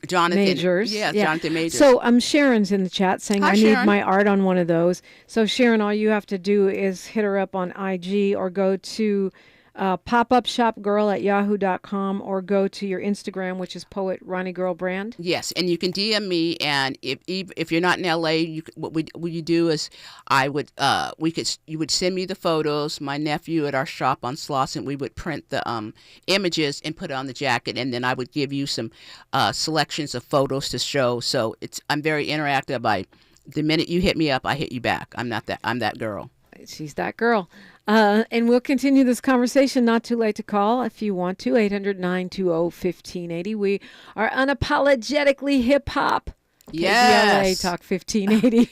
Majors. Yeah, Jonathan Majors. So Sharon's in the chat saying, Hi, I Sharon. need my art on one of those. So Sharon, all you have to do is hit her up on IG or go to popupshopgirl@yahoo.com or go to your Instagram, which is Poet Roni Girl brand. Yes, and you can DM me, and if you're not in LA, what you do is you would send me the photos. My nephew at our shop on Slauson, we would print the images and put it on the jacket, and then I would give you some selections of photos to show. So I'm very interactive. The minute you hit me up, I hit you back. I'm that girl. She's that girl. And we'll continue this conversation. Not too late to call if you want to. 800-920-1580. We are unapologetically hip hop. Yes. KBLA Talk 1580.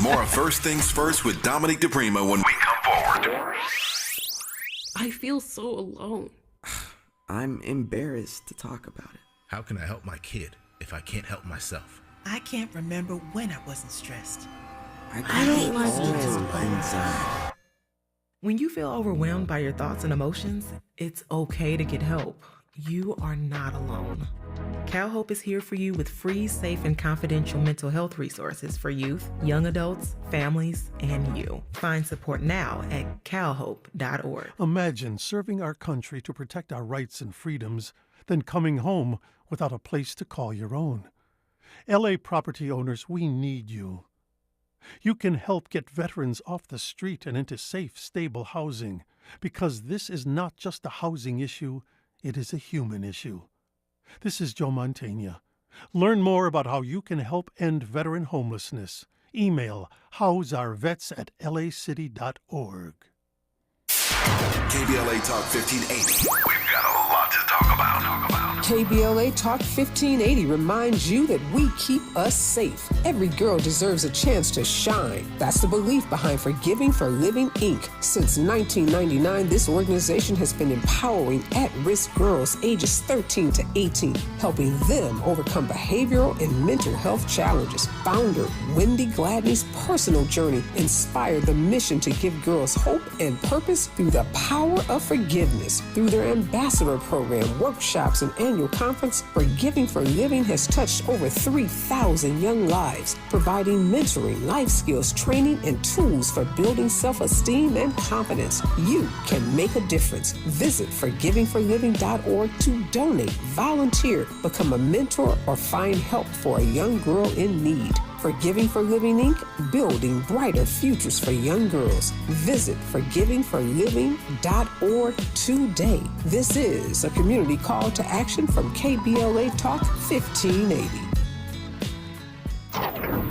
More First Things First with Dominique DiPrima when we come forward. I feel so alone. I'm embarrassed to talk about it. How can I help my kid if I can't help myself? I can't remember when I wasn't stressed. I don't like it. When you feel overwhelmed by your thoughts and emotions, it's okay to get help. You are not alone. CalHope is here for you with free, safe, and confidential mental health resources for youth, young adults, families, and you. Find support now at calhope.org. Imagine serving our country to protect our rights and freedoms, then coming home without a place to call your own. LA property owners, we need you. You can help get veterans off the street and into safe, stable housing, because this is not just a housing issue, it is a human issue. This is Joe Mantegna. Learn more about how you can help end veteran homelessness. Email houseuravets@lacity.org. KBLA Talk 1580. We've got a lot to talk about. KBLA Talk 1580 reminds you that we keep us safe. Every girl deserves a chance to shine. That's the belief behind Forgiving for Living, Inc. Since 1999, this organization has been empowering at-risk girls ages 13 to 18, helping them overcome behavioral and mental health challenges. Founder Wendy Gladney's personal journey inspired the mission to give girls hope and purpose through the power of forgiveness. Through their ambassador program, workshops, and annual conference, Forgiving for Living has touched over 3,000 young lives, providing mentoring, life skills, training, and tools for building self-esteem and confidence. You can make a difference. Visit forgivingforliving.org to donate, volunteer, become a mentor, or find help for a young girl in need. Forgiving for Living Inc., building brighter futures for young girls. Visit forgivingforliving.org today. This is a community call to action from KBLA Talk 1580.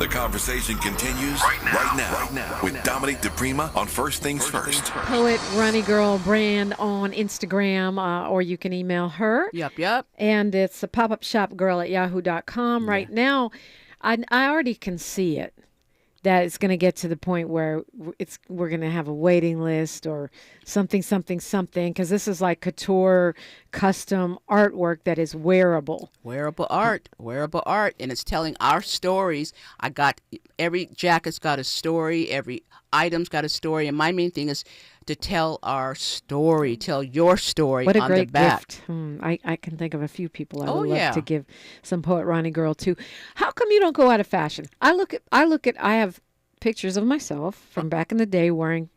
The conversation continues right now with Dominique DiPrima on First Things First. Poet Roni Girl brand on Instagram, or you can email her. Yep. And it's a pop-up shop girl at yahoo.com. Right now, I already can see it, that it's going to get to the point where we're going to have a waiting list or something, because this is like couture, custom artwork that is wearable. Wearable art, and it's telling our stories. Every jacket's got a story, every item's got a story, and my main thing is to tell our story, tell your story on the back. What a great gift. I can think of a few people I would love to give some Poet Roni Girl to. How come you don't go out of fashion? I have pictures of myself from back in the day wearing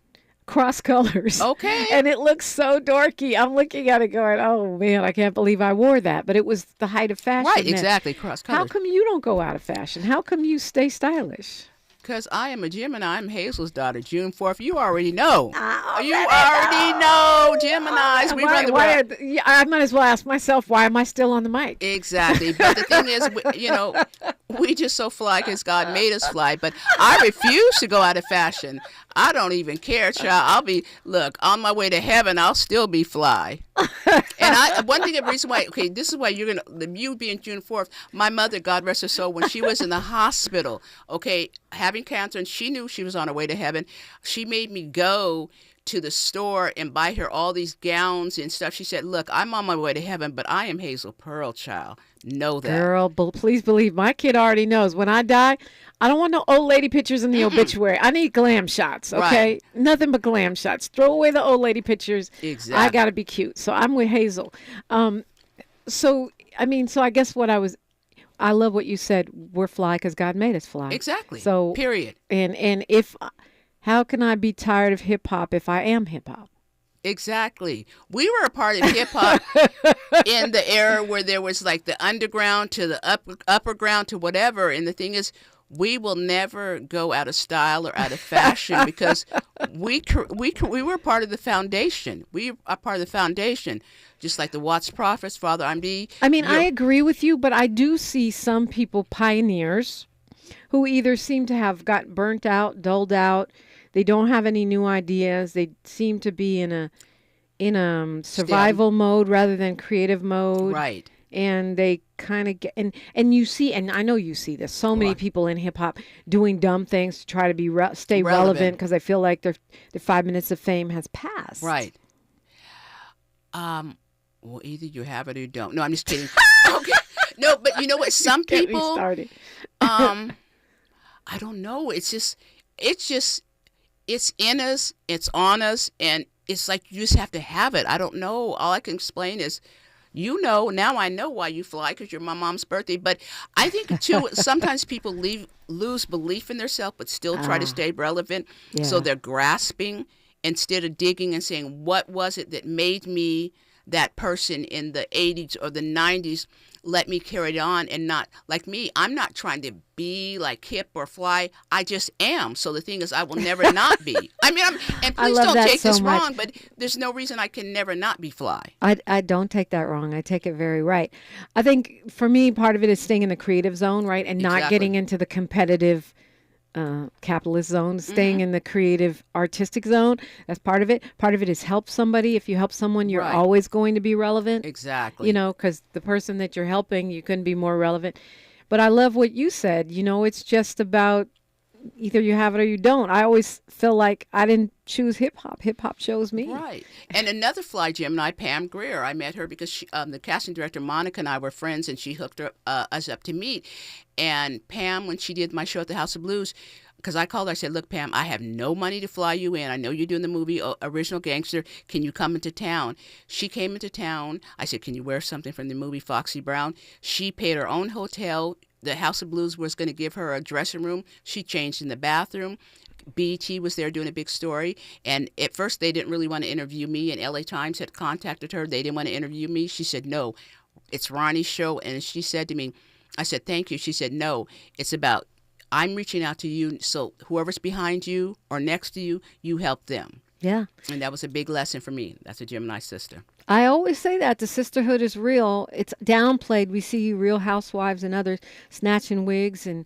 cross colors. Okay. And it looks so dorky. I'm looking at it going, oh man, I can't believe I wore that. But it was the height of fashion. Right, exactly, cross colors. How come you don't go out of fashion? How come you stay stylish? Because I am a Gemini. I'm Hazel's daughter, June 4th. You already know. You already know, Geminis. We run the world. I might as well ask myself, why am I still on the mic? Exactly. But the thing is, we just so fly because God made us fly. But I refuse to go out of fashion. I don't even care, child. On my way to heaven, I'll still be fly. And the reason why, this is why you being June 4th, my mother, God rest her soul, when she was in the hospital, having cancer, and she knew she was on her way to heaven, she made me go to the store and buy her all these gowns and stuff. She said, look, I'm on my way to heaven, but I am Hazel Pearl, child. Know that. Girl, please believe my kid already knows. When I die, I don't want no old lady pictures in the obituary. I need glam shots, okay? Right. Nothing but glam shots. Throw away the old lady pictures. Exactly. I got to be cute. So I'm with Hazel. So I guess I love what you said. We're fly because God made us fly. Exactly. So period. And how can I be tired of hip hop if I am hip hop? Exactly. We were a part of hip hop in the era where there was like the underground to the upper ground to whatever. And the thing is, we will never go out of style or out of fashion because we were part of the foundation. We are part of the foundation, just like the Watts Prophets, Father MD. I agree with you, but I do see some people, pioneers, who either seem to have got burnt out, dulled out. They don't have any new ideas. They seem to be in a survival mode rather than creative mode. Right. And they kind of get and you see, and I know you see this. So many people in hip hop doing dumb things to try to be stay relevant because they feel like their 5 minutes of fame has passed. Right. Well, either you have it or you don't. No, I'm just kidding. Okay. No, but you know what? Some people. I don't know. It's in us, it's on us, and it's like you just have to have it. I don't know. All I can explain is, now I know why you fly, because you're my mom's birthday. But I think, too, sometimes people lose belief in themselves, but still try to stay relevant. Yeah. So they're grasping instead of digging and saying, what was it that made me that person in the 80s or the 90s? Let me carry it on, and not like me. I'm not trying to be like hip or fly. I just am. So the thing is, I will never not be. And please don't take this wrong, but there's no reason I can never not be fly. I don't take that wrong. I take it very right. I think for me, part of it is staying in the creative zone, right? And not getting into the competitive capitalist zone, staying in the creative artistic zone. That's part of it. Part of it is help somebody. If you help someone, you're always going to be relevant. Exactly. Because the person that you're helping, you couldn't be more relevant. But I love what you said. It's just about either you have it or you don't. I always feel like I didn't choose hip hop. Hip hop chose me. Right. And another fly Gemini, Pam Grier. I met her because she, the casting director Monica and I were friends, and she hooked us up to meet. And Pam, when she did my show at the House of Blues, because I called her, I said, look, Pam, I have no money to fly you in. I know you're doing the movie Original Gangster. Can you come into town? She came into town. I said, can you wear something from the movie Foxy Brown? She paid her own hotel. The House of Blues was going to give her a dressing room. She changed in the bathroom. BET was there doing a big story. And at first, they didn't really want to interview me. And LA Times had contacted her. They didn't want to interview me. She said, no, it's Roni's show. And she said to me, I said, thank you. She said, no, it's about I'm reaching out to you, so whoever's behind you or next to you, you help them. Yeah. And that was a big lesson for me. That's a Gemini sister. I always say that the sisterhood is real. It's downplayed. We see Real Housewives and others snatching wigs and,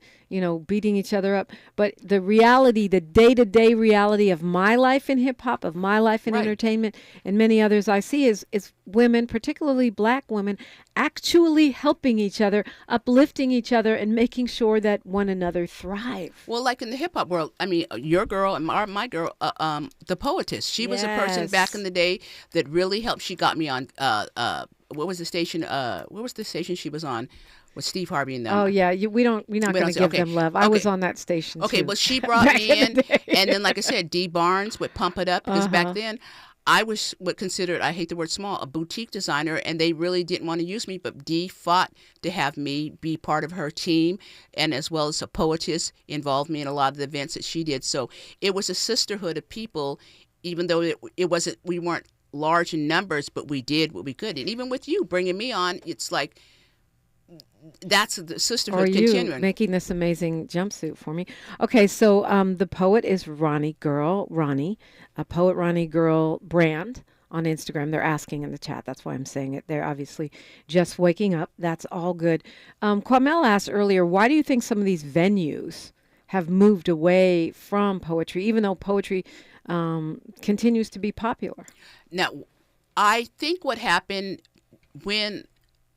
beating each other up. But the reality, the day-to-day reality of my life in hip hop, of my life in entertainment, and many others I see is women, particularly black women, actually helping each other, uplifting each other, and making sure that one another thrive. Well, like in the hip hop world, I mean, your girl and my girl, the Poetess, she was a person back in the day that really helped. She got me on, what was the station? What was the station she was on? With Steve Harvey and them. Oh yeah, we're not going to give them love. I was on that station. Okay, too. well she brought me in, and then like I said, Dee Barnes would pump it up because back then I was what considered, I hate the word small, a boutique designer, and they really didn't want to use me. But Dee fought to have me be part of her team, and as well as a poetess, involved me in a lot of the events that she did. So it was a sisterhood of people, even though it wasn't, we weren't large in numbers, but we did what we could. And even with you bringing me on, it's like, that's the sisterhood continuing. You making this amazing jumpsuit for me. Okay, so the poet is Roni Girl, a Poet Roni Girl brand on Instagram. They're asking in the chat. That's why I'm saying it. They're obviously just waking up. That's all good. Kwamel asked earlier, why do you think some of these venues have moved away from poetry, even though poetry continues to be popular? Now, I think what happened when,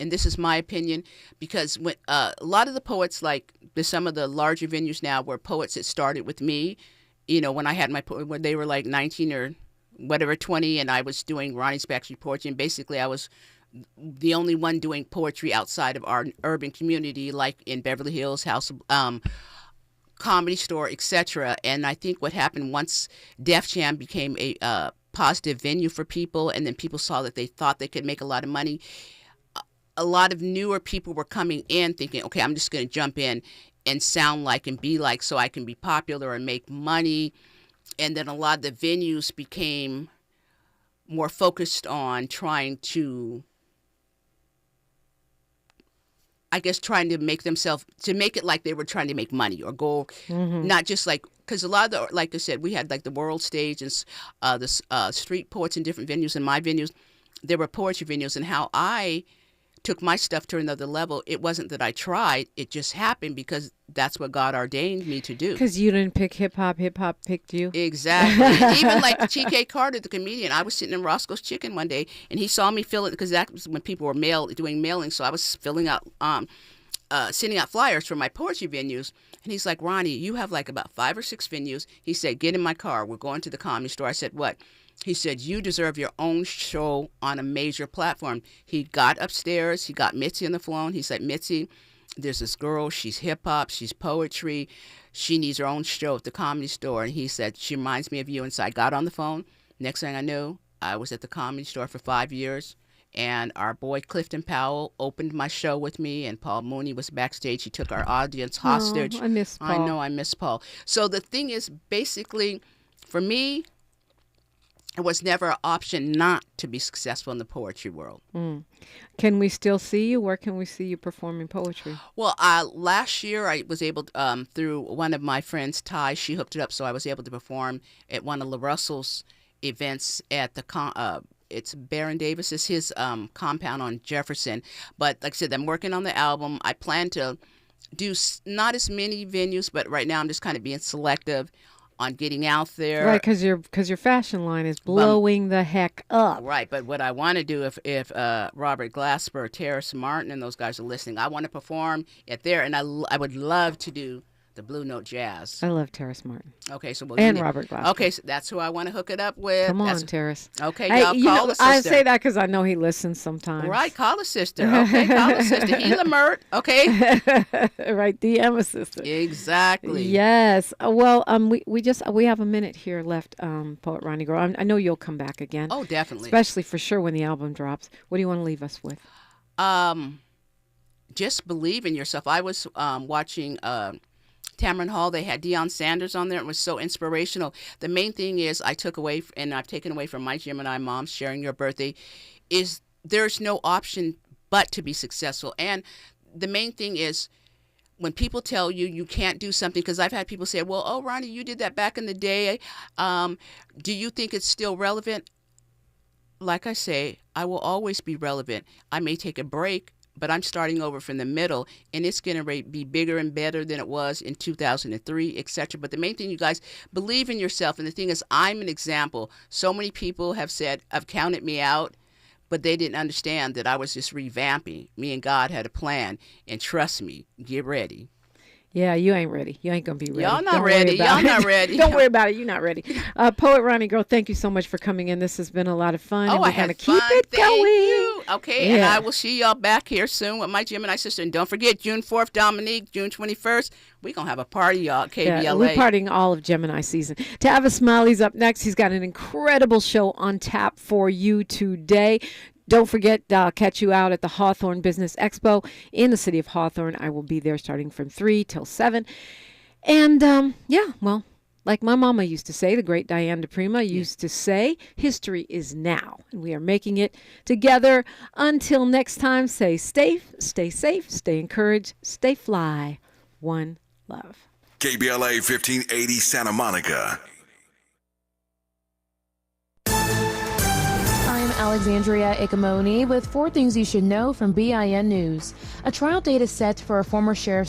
and this is my opinion, because when a lot of the poets, like some of the larger venues now, were poets that started with me. When I had when they were like 19 or whatever, 20, and I was doing Ronnie's Backstreet Poetry, and basically I was the only one doing poetry outside of our urban community, like in Beverly Hills, House of Comedy Store, etc. And I think what happened once Def Jam became a positive venue for people, and then people saw that they thought they could make a lot of money, a lot of newer people were coming in thinking, okay, I'm just going to jump in and sound like and be like so I can be popular and make money. And then a lot of the venues became more focused on trying to, I guess, trying to make themselves, to make it like they were trying to make money or go, not just like, because a lot of the, like I said, we had like the World Stage and the street poets in different venues. In my venues, there were poetry venues, and how I took my stuff to another level. It wasn't that I tried, it just happened because that's what God ordained me to do. Because you didn't pick hip hop picked you. Exactly. Even like T.K. Carter, the comedian, I was sitting in Roscoe's Chicken one day, and he saw me fill it, because that was when people were doing mailing, so I was filling out, sending out flyers for my poetry venues. And he's like, Roni, you have like about 5 or 6 venues. He said, get in my car, we're going to the Comedy Store. I said, what? He said, you deserve your own show on a major platform. He got upstairs. He got Mitzi on the phone. He said, Mitzi, there's this girl. She's hip-hop. She's poetry. She needs her own show at the Comedy Store. And he said, she reminds me of you. And so I got on the phone. Next thing I knew, I was at the Comedy Store for 5 years. And our boy Clifton Powell opened my show with me. And Paul Mooney was backstage. He took our audience hostage. Oh, I miss Paul. I know, I miss Paul. So the thing is, basically, for me, it was never an option not to be successful in the poetry world. Can we still see you? Where can we see you performing poetry? Well, last year I was able to, through one of my friends, Ty, she hooked it up, so I was able to perform at one of LaRussell's events at the it's Baron Davis, is his compound on Jefferson. But like I said, I'm working on the album. I plan to do not as many venues, but right now I'm just kind of being selective on getting out there. Right, because your fashion line is blowing the heck up. Right, but what I want to do, if Robert Glasper, Terrace Martin, and those guys are listening, I want to perform at there, and I would love to do the Blue Note Jazz. I love Terrace Martin. Okay, so and Robert Glasper. Okay, so that's who I want to hook it up with. Come on, Terrace. Okay, hey, y'all call a sister. I say that because I know he listens sometimes. Right, call a sister. Okay, call a sister. Hila Mert. Okay. Right, DM a sister. Exactly. Yes. Well, we have a minute here left, Poet Roni Girl. I know you'll come back again. Oh, definitely. Especially for sure when the album drops. What do you want to leave us with? Just believe in yourself. I was watching Tamron Hall. They had Deion Sanders on there. It was so inspirational. The main thing is I've taken away from my Gemini mom, sharing your birthday, is there's no option but to be successful. And the main thing is when people tell you you can't do something, because I've had people say, well, oh, Roni, you did that back in the day. Do you think it's still relevant? Like I say, I will always be relevant. I may take a break, but I'm starting over from the middle, and it's going to be bigger and better than it was in 2003, etc. But the main thing, you guys, believe in yourself. And the thing is, I'm an example. So many people have said, I've counted me out, but they didn't understand that I was just revamping. Me and God had a plan, and trust me, get ready. Yeah, you ain't ready. You ain't going to be ready. Y'all not ready. Y'all not ready. Don't worry about it. You're not ready. Poet Roni Girl, thank you so much for coming in. This has been a lot of fun. Oh, and I had fun. Keep it going. You. Okay, yeah. And I will see y'all back here soon with my Gemini sister. And don't forget, June 4th, Dominique, June 21st, we're going to have a party, y'all, at KBLA. Yeah, we're partying all of Gemini season. Tavis Smiley's up next. He's got an incredible show on tap for you today. Don't forget, I'll catch you out at the Hawthorne Business Expo in the city of Hawthorne. I will be there starting from 3 till 7. And, well, like my mama used to say, the great Diane DiPrima used to say, history is now. And we are making it together. Until next time, stay safe, stay encouraged, stay fly. One love. KBLA 1580 Santa Monica. I'm Alexandria Ikamoni with 4 things you should know from BIN News. A trial date is set for a former sheriff's